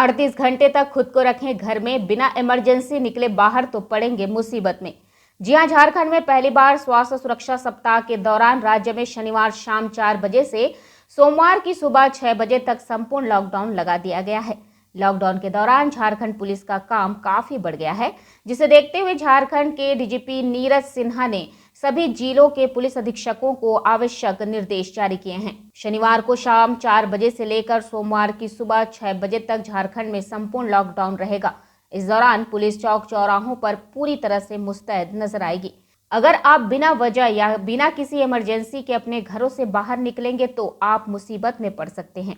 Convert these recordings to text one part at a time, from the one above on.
38 घंटे तक खुद को रखें घर में, बिना इमरजेंसी निकले बाहर तो पड़ेंगे मुसीबत में। जी हां, झारखंड में पहली बार स्वास्थ्य सुरक्षा सप्ताह के दौरान राज्य में शनिवार शाम 4 बजे से सोमवार की सुबह 6 बजे तक संपूर्ण लॉकडाउन लगा दिया गया है। लॉकडाउन के दौरान झारखंड पुलिस का काम काफी बढ़ गया है, जिसे देखते हुए झारखंड के डीजीपी नीरज सिन्हा ने सभी जिलों के पुलिस अधीक्षकों को आवश्यक निर्देश जारी किए हैं। शनिवार को शाम 4 बजे से लेकर सोमवार की सुबह 6 बजे तक झारखंड में संपूर्ण लॉकडाउन रहेगा। इस दौरान पुलिस चौक चौराहों पर पूरी तरह से मुस्तैद नजर आएगी। अगर आप बिना वजह या बिना किसी इमरजेंसी के अपने घरों से बाहर निकलेंगे तो आप मुसीबत में पड़ सकते हैं।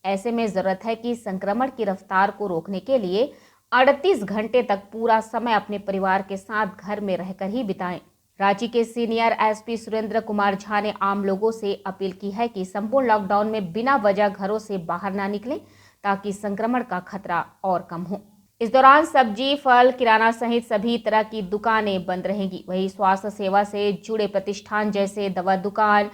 ऐसे में जरूरत है कि संक्रमण की रफ्तार को रोकने के लिए 38 घंटे तक पूरा समय अपने परिवार के साथ घर में रहकर ही बिताएं। रांची के सीनियर एसपी सुरेंद्र कुमार झा ने आम लोगों से अपील की है कि संपूर्ण लॉकडाउन में बिना वजह घरों से बाहर ना निकलें, ताकि संक्रमण का खतरा और कम हो। इस दौरान सब्जी, फल, किराना सहित सभी तरह की दुकानें बंद रहेंगी। वहीं स्वास्थ्य सेवा से जुड़े प्रतिष्ठान जैसे दवा दुकान,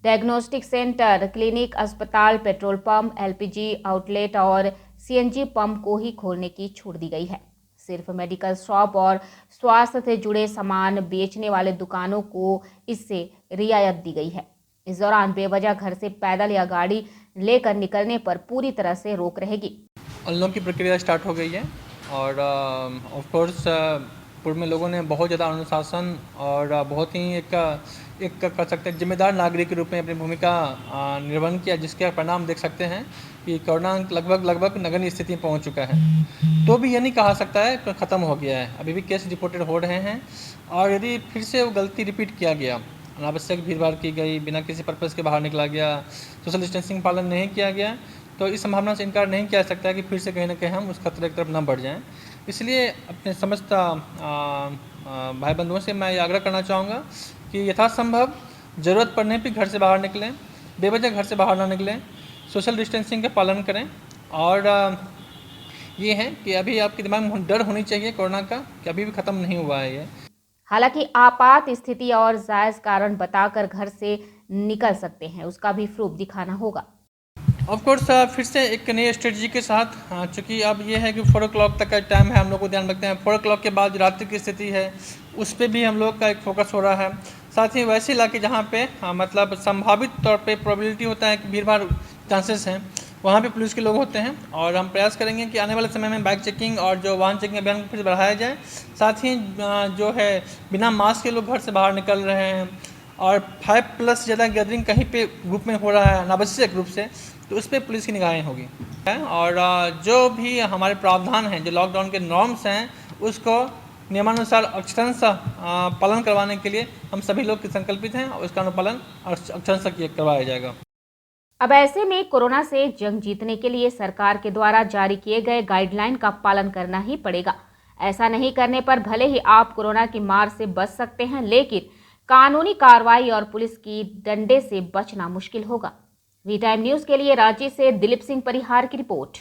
डायग्नोस्टिक सेंटर, क्लिनिक, अस्पताल, पेट्रोल पंप, एलपीजी आउटलेट और सीएनजी पंप को ही खोलने की छूट दी गई है। सिर्फ मेडिकल शॉप और स्वास्थ्य से जुड़े सामान बेचने वाले दुकानों को इससे रियायत दी गई है। इस दौरान बेवजह घर से पैदल या गाड़ी लेकर निकलने पर पूरी तरह से रोक रहेगी। अनलॉक की प्रक्रिया स्टार्ट हो गई है और ऑफ कोर्स पूर्व में लोगों ने बहुत ज़्यादा अनुशासन और बहुत ही एक कर सकते हैं जिम्मेदार नागरिक के रूप में अपनी भूमिका निर्वहन किया, जिसके परिणाम देख सकते हैं कि कोरोना लगभग नगण्य स्थिति में पहुंच चुका है। तो भी ये नहीं कहा सकता है कि ख़त्म हो गया है, अभी भी केस रिपोर्टेड हो रहे हैं। और यदि फिर से वो गलती रिपीट किया गया, अनावश्यक भीड़भाड़ की गई, बिना किसी पर्पज़ के बाहर निकला गया, सोशल डिस्टेंसिंग पालन नहीं किया गया, तो इस संभावना से इनकार नहीं किया जा सकता है कि फिर से कहीं ना कहीं हम उस खतरे की तरफ न बढ़ जाएं। इसलिए अपने समस्त भाई बंधुओं से मैं ये आग्रह करना चाहूँगा कि यथासंभव ज़रूरत पड़ने पर घर से बाहर निकलें, बेवजह घर से बाहर ना निकलें, सोशल डिस्टेंसिंग का पालन करें। और ये है कि अभी आपके दिमाग में डर होनी चाहिए कोरोना का कि अभी भी ख़त्म नहीं हुआ है ये। हालांकि आपात स्थिति और जायज़ कारण बताकर घर से निकल सकते हैं, उसका भी प्रूफ दिखाना होगा। ऑफ कोर्स फिर से एक नई स्ट्रेटजी के साथ, चूँकि अब ये है कि 4 o'clock तक का टाइम है, हम लोग को ध्यान रखते हैं। 4 o'clock के बाद रात्रि की स्थिति है, उस पर भी हम लोग का एक फोकस हो रहा है। साथ ही वैसे इलाके जहाँ पे मतलब संभावित तौर पे प्रोबेबिलिटी होता है कि भीड़-भाड़ चांसेस हैं, वहाँ पे पुलिस के लोग होते हैं। और हम प्रयास करेंगे कि आने वाले समय में बाइक चेकिंग और जो वाहन चेकिंग अभियान को फिर से बढ़ाया जाए। साथ ही जो है बिना मास्क के लोग घर से बाहर निकल रहे हैं और 5+ ज़्यादा गैदरिंग कहीं पे ग्रुप में हो रहा है अनावश्यक रूप से, तो उस पर पुलिस की निगाहें होगी। और जो भी हमारे प्रावधान हैं, जो लॉकडाउन के नॉर्म्स हैं, उसको नियमानुसार अक्षरशः पालन करवाने के लिए हम सभी लोग संकल्पित हैं और उसका अनुपालन अक्षरशः करवाया जाएगा। अब ऐसे में कोरोना से जंग जीतने के लिए सरकार के द्वारा जारी किए गए गाइडलाइन का पालन करना ही पड़ेगा। ऐसा नहीं करने पर भले ही आप कोरोना की मार से बच सकते हैं, लेकिन कानूनी कार्रवाई और पुलिस की डंडे से बचना मुश्किल होगा। वी टाइम न्यूज़ के लिए रांची से दिलीप सिंह परिहार की रिपोर्ट।